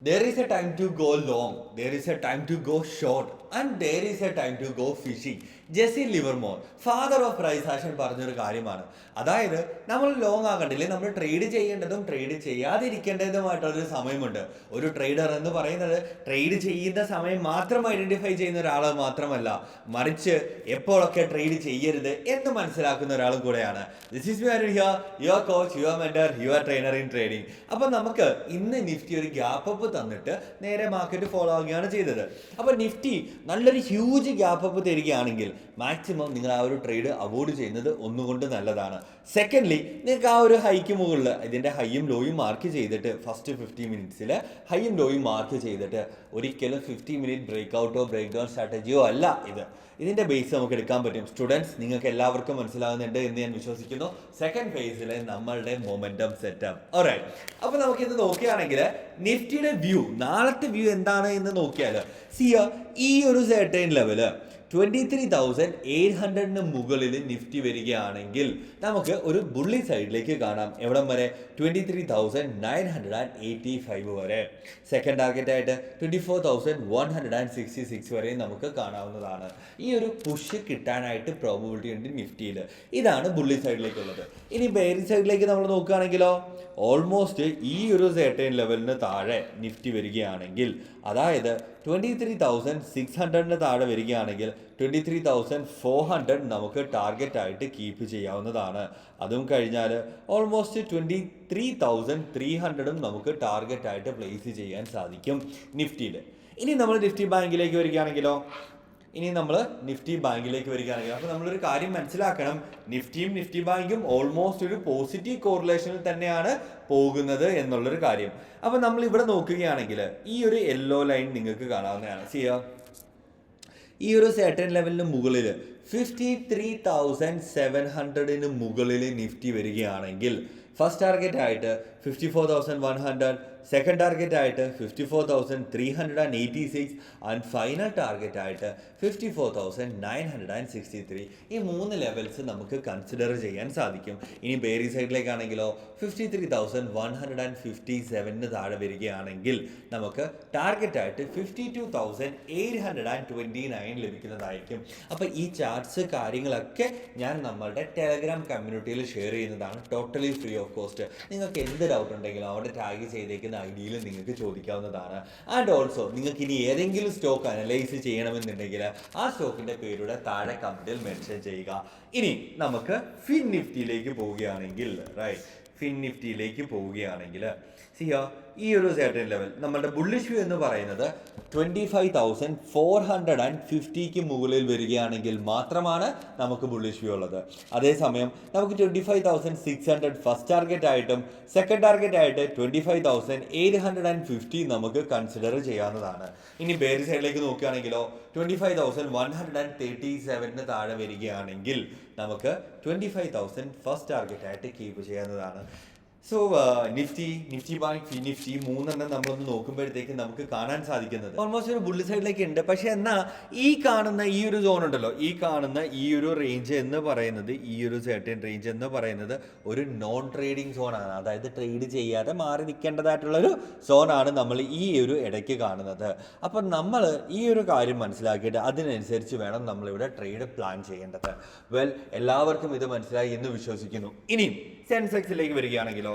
There is a time to go long, there is a time to go short, and there is a time to go fishing. Jesse Livermore father of price action പറഞ്ഞൊരു കാര്യമാണ്. അതായത് നമ്മൾ long ആകണ്ടില്ലേ, നമ്മൾ trade ചെയ്യേണ്ടതും trade ചെയ്യാതിരിക്കേണ്ടതുമായിട്ടുള്ളൊരു സമയമുണ്ട്. ഒരു trader എന്ന് പറയുന്നത് ട്രേഡ് ചെയ്യുന്ന സമയം മാത്രം ഐഡന്റിഫൈ ചെയ്യുന്ന ഒരാൾ മാത്രമല്ല, മറിച്ച് എപ്പോഴൊക്കെ ട്രേഡ് ചെയ്യരുത് എന്ന് മനസ്സിലാക്കുന്ന ഒരാളും കൂടെയാണ്. This is Arun here, your coach, your mentor, your trainer in trading. അപ്പം നമുക്ക് ഇന്ന് നിഫ്റ്റി ഒരു ഗ്യാപ്പ് അപ്പ് തന്നിട്ട് നേരെ മാർക്കറ്റ് ഫോളോ ആവുകയാണ് ചെയ്തത്. അപ്പോൾ നിഫ്റ്റി നല്ലൊരു ഹ്യൂജ് ഗ്യാപ്പ് അപ്പ് തരികയാണെങ്കിൽ മാക്സിമം നിങ്ങൾ ആ ഒരു ട്രേഡ് അവോയ്ഡ് ചെയ്യുന്നത് ഒന്നുകൊണ്ട് നല്ലതാണ്. സെക്കൻഡ്ലി, നിങ്ങൾക്ക് ആ ഒരു ഹൈക്ക് മുകളിൽ ഇതിൻ്റെ ഹൈയും ലോയും മാർക്ക് ചെയ്തിട്ട് ഫസ്റ്റ് 50 മിനിറ്റ്സിൽ ഹൈയും ലോയും മാർക്ക് ചെയ്തിട്ട് ഒരിക്കലും 50 മിനിറ്റ് ബ്രേക്ക് ഔട്ടോ ബ്രേക്ക് ഡൗൺ സ്ട്രാറ്റജിയോ അല്ല ഇത്. ഇതിൻ്റെ ബേസ് നമുക്ക് എടുക്കാൻ പറ്റും. സ്റ്റുഡൻസ്, നിങ്ങൾക്ക് എല്ലാവർക്കും മനസ്സിലാകുന്നുണ്ട് എന്ന് ഞാൻ വിശ്വസിക്കുന്നു. സെക്കൻഡ് ഫേസിലെ നമ്മളുടെ മൊമെന്റം സെറ്റപ്പ്. ഓൾറൈറ്റ്, അപ്പോൾ നമുക്കിത് നോക്കുകയാണെങ്കിൽ നിഫ്റ്റിയുടെ വ്യൂ, നാളത്തെ വ്യൂ എന്താണ് എന്ന് നോക്കിയാൽ ഈ ഒരു സെർട്ടൈൻ ലെവല് 23,800 മുകളിൽ നിഫ്റ്റി വരികയാണെങ്കിൽ നമുക്ക് ഒരു ബുള്ളി സൈഡിലേക്ക് കാണാം. എവിടം വരെ? 23,985 വരെ. സെക്കൻഡ് ടാർഗറ്റ് ആയിട്ട് 24,166 വരെ നമുക്ക് കാണാവുന്നതാണ്. ഈ ഒരു പുഷ് കിട്ടാനായിട്ട് പ്രോബബിലിറ്റി ഉണ്ട് നിഫ്റ്റിയിൽ. ഇതാണ് ബുള്ളി സൈഡിലേക്കുള്ളത്. ഇനി ബെയറി സൈഡിലേക്ക് നമ്മൾ നോക്കുകയാണെങ്കിലോ, ഓൾമോസ്റ്റ് ഈ ഒരു സെർട്ടൈൻ ലെവലിന് താഴെ നിഫ്റ്റി വരികയാണെങ്കിൽ, അതായത് 23,600 താഴെ വരികയാണെങ്കിൽ 23,400 നമുക്ക് ടാർഗറ്റ് ആയിട്ട് കീപ്പ് ചെയ്യാവുന്നതാണ്. അതും കഴിഞ്ഞാൽ ഓൾമോസ്റ്റ് 23,300 നമുക്ക് ടാർഗറ്റ് ആയിട്ട് പ്ലേസ് ചെയ്യാൻ സാധിക്കും നിഫ്റ്റിയിൽ. ഇനി നമ്മൾ നിഫ്റ്റി ബാങ്കിലേക്ക് വരികയാണെങ്കിലോ, അപ്പോൾ നമ്മളൊരു കാര്യം മനസ്സിലാക്കണം, നിഫ്റ്റിയും നിഫ്റ്റി ബാങ്കും ഓൾമോസ്റ്റ് ഒരു പോസിറ്റീവ് കോറിലേഷനിൽ തന്നെയാണ് പോകുന്നത് എന്നുള്ളൊരു കാര്യം. അപ്പോൾ നമ്മൾ ഇവിടെ നോക്കുകയാണെങ്കിൽ ഈ ഒരു യെല്ലോ ലൈൻ നിങ്ങൾക്ക് കാണാവുന്നതാണ്. ഈ ഒരു സെർട്ടൻ ലെവലിന് മുകളിൽ 53,700 മുകളിൽ നിഫ്റ്റി വരികയാണെങ്കിൽ ഫസ്റ്റ് ടാർഗറ്റ് ആയിട്ട് 54,100, സെക്കൻഡ് ടാർഗറ്റ് ആയിട്ട് 54,386 ആൻഡ് ഫൈനൽ ടാർഗറ്റ് ആയിട്ട് 54,963. ഈ 3 ലെവൽസ് നമുക്ക് കൺസിഡർ ചെയ്യാൻ സാധിക്കും. ഇനി ബേറി സൈഡിലേക്കാണെങ്കിലോ 53,157 താഴെ വരികയാണെങ്കിൽ നമുക്ക് ടാർഗറ്റ് ആയിട്ട് 52,829 ലഭിക്കുന്നതായിരിക്കും. അപ്പോൾ ഈ ചാർട്ട്സ് കാര്യങ്ങളൊക്കെ ഞാൻ നമ്മളുടെ ടെലഗ്രാം കമ്മ്യൂണിറ്റിയിൽ ഷെയർ ചെയ്യുന്നതാണ്, ടോട്ടലി ഫ്രീ ഓഫ് കോസ്റ്റ്. നിങ്ങൾക്ക് എന്ത് ഡൗട്ട് ഉണ്ടെങ്കിലും അവിടെ ടാഗ് ചെയ്തേക്കുന്ന ഐഡിയയിൽ നിങ്ങൾക്ക് ചോദിക്കാവുന്നതാണ്. ആൻഡ് ഓൾസോ നിങ്ങൾക്ക് ഇനി ഏതെങ്കിലും സ്റ്റോക്ക് അനലൈസ് ചെയ്യണമെന്നുണ്ടെങ്കിൽ ആ സ്റ്റോക്കിൻ്റെ പേരുടെ താഴെ കമൻറ്റിൽ മെൻഷൻ ചെയ്യുക. ഇനി നമുക്ക് ഫിൻ നിഫ്റ്റിയിലേക്ക് പോവുകയാണെങ്കിൽ ഈ ഒരു സെർട്ടൻ ലെവൽ നമ്മളുടെ ബുള്ളിഷ് വ്യൂ എന്ന് പറയുന്നത് 25,450 മുകളിൽ വരികയാണെങ്കിൽ മാത്രമാണ് നമുക്ക് ബുള്ളിഷ് വ്യൂ ഉള്ളത്. അതേസമയം നമുക്ക് 25,600 ഫസ്റ്റ് ടാർഗറ്റ് ആയിട്ടും സെക്കൻഡ് ടാർഗറ്റ് ആയിട്ട് 25,850 നമുക്ക് കൺസിഡർ ചെയ്യാവുന്നതാണ്. ഇനി ബേറി സൈഡിലേക്ക് നോക്കുകയാണെങ്കിലോ 25,137 താഴെ വരികയാണെങ്കിൽ നമുക്ക് 25,000 ഫസ്റ്റ് ടാർഗറ്റ് ആയിട്ട് കീപ്പ് ചെയ്യാവുന്നതാണ്. സോ നിഫ്റ്റി ബാങ്ക്, ഫി നിഫ്റ്റി മൂന്നെണ്ണം നമ്മളൊന്ന് നോക്കുമ്പോഴത്തേക്ക് നമുക്ക് കാണാൻ സാധിക്കുന്നത് ഓൾമോസ്റ്റ് ഒരു ബുള്ളി സൈഡിലേക്ക് ഉണ്ട്. പക്ഷെ എന്നാൽ ഈ കാണുന്ന ഈ ഒരു സോൺ ഉണ്ടല്ലോ, ഈ കാണുന്ന ഈ ഒരു റേഞ്ച് എന്ന് പറയുന്നത്, ഈ ഒരു സെർട്ടൻ റേഞ്ച് എന്ന് പറയുന്നത് ഒരു നോൺ ട്രേഡിങ് സോണാണ്. അതായത് ട്രേഡ് ചെയ്യാതെ മാറി നിൽക്കേണ്ടതായിട്ടുള്ളൊരു സോണാണ് നമ്മൾ ഈ ഒരു ഇടയ്ക്ക് കാണുന്നത്. അപ്പം നമ്മൾ ഈ ഒരു കാര്യം മനസ്സിലാക്കിയിട്ട് അതിനനുസരിച്ച് വേണം നമ്മളിവിടെ ട്രേഡ് പ്ലാൻ ചെയ്യേണ്ടത്. എല്ലാവർക്കും ഇത് മനസ്സിലായി എന്ന് വിശ്വസിക്കുന്നു. ഇനി സെൻസെക്സിലേക്ക് വരികയാണെങ്കിലോ,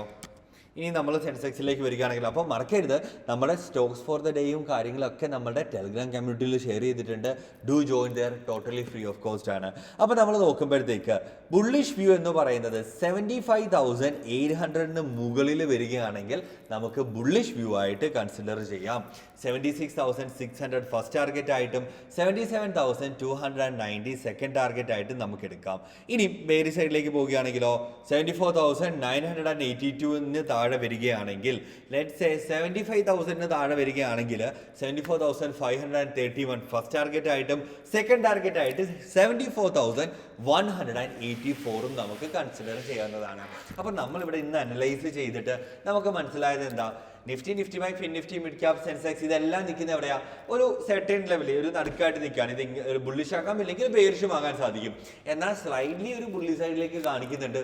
അപ്പോൾ മറക്കരുത്, നമ്മുടെ സ്റ്റോക്സ് ഫോർ ദ ഡേയും കാര്യങ്ങളൊക്കെ നമ്മുടെ ടെലഗ്രാം കമ്മ്യൂണിറ്റിയിൽ ഷെയർ ചെയ്തിട്ടുണ്ട്. Do join there, totally free of cost ആണ്. അപ്പോൾ നമ്മൾ നോക്കുമ്പോഴത്തേക്ക് ബുള്ളിഷ് വ്യൂ എന്ന് പറയുന്നത് 75,800 മുകളിൽ വരികയാണെങ്കിൽ നമുക്ക് ബുള്ളിഷ് വ്യൂ ആയിട്ട് കൺസിഡർ ചെയ്യാം. 76,600 ഫസ്റ്റ് ടാർഗറ്റ് ആയിട്ടും 77,290 സെക്കൻഡ് ടാർഗറ്റ് ആയിട്ടും നമുക്ക് എടുക്കാം. ഇനി ബേറി സൈഡിലേക്ക് പോവുകയാണെങ്കിലോ 74,982 താഴെ വരികയാണെങ്കിൽ, ലെറ്റ്സ് സേ 75,000 താഴെ വരികയാണെങ്കിൽ 74,531 ഫസ്റ്റ് ടാർഗറ്റ് ആയിട്ടും സെക്കൻഡ് ടാർഗറ്റ് ആയിട്ട് 74,184 നമുക്ക് കൺസിഡർ ചെയ്യാവുന്നതാണ്. അപ്പോൾ നമ്മളിവിടെ ഇന്ന് അനലൈസ് ചെയ്തിട്ട് നമുക്ക് മനസ്സിലായത് എന്താ? Nifty Bank, Fin Nifty, mid cap, Sensex ഇതെല്ലാം നിൽക്കുന്ന എവിടെയാ? ഒരു സെർട്ടൻ ലെവലിൽ ഒരു നടുക്കായിട്ട് നിൽക്കുകയാണ്. ഇത് ഒരു ബുള്ളിഷ് ആകാം, ഇല്ലെങ്കിൽ ബെയറിഷും ആകാൻ സാധിക്കും. എന്നാൽ സ്ലൈഡ്ലി ഒരു ബുള്ളി സൈഡിലേക്ക് കാണിക്കുന്നുണ്ട്.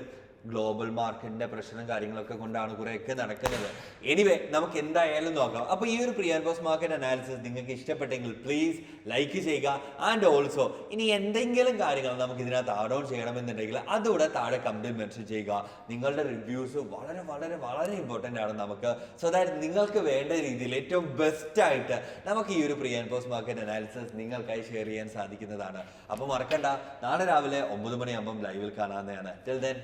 ഗ്ലോബൽ മാർക്കറ്റിന്റെ പ്രശ്നം കാര്യങ്ങളൊക്കെ കൊണ്ടാണ് കുറെയൊക്കെ നടക്കുന്നത്. എനിവേ നമുക്ക് എന്തായാലും നോക്കാം. അപ്പോൾ ഈ ഒരു pre and post market analysis നിങ്ങൾക്ക് ഇഷ്ടപ്പെട്ടെങ്കിൽ പ്ലീസ് ലൈക്ക് ചെയ്യുക. ആൻഡ് ഓൾസോ ഇനി എന്തെങ്കിലും കാര്യങ്ങൾ നമുക്ക് ഇതിനകത്ത് ആഡ് ഓൺ ചെയ്യണമെന്നുണ്ടെങ്കിൽ അതുകൂടെ താഴെ കമന്റിൽ മെൻഷൻ ചെയ്യുക. നിങ്ങളുടെ റിവ്യൂസ് വളരെ വളരെ വളരെ ഇമ്പോർട്ടൻ്റ് ആണ് നമുക്ക്. സോ ദാറ്റ് നിങ്ങൾക്ക് വേണ്ട രീതിയിൽ ഏറ്റവും ബെസ്റ്റ് ആയിട്ട് നമുക്ക് ഈ ഒരു pre and post market analysis നിങ്ങൾക്കായി ഷെയർ ചെയ്യാൻ സാധിക്കുന്നതാണ്. അപ്പോൾ മറക്കണ്ട, നാളെ രാവിലെ 9 മണിയാകുമ്പം ലൈവിൽ കാണാവുന്നതാണ്. Till then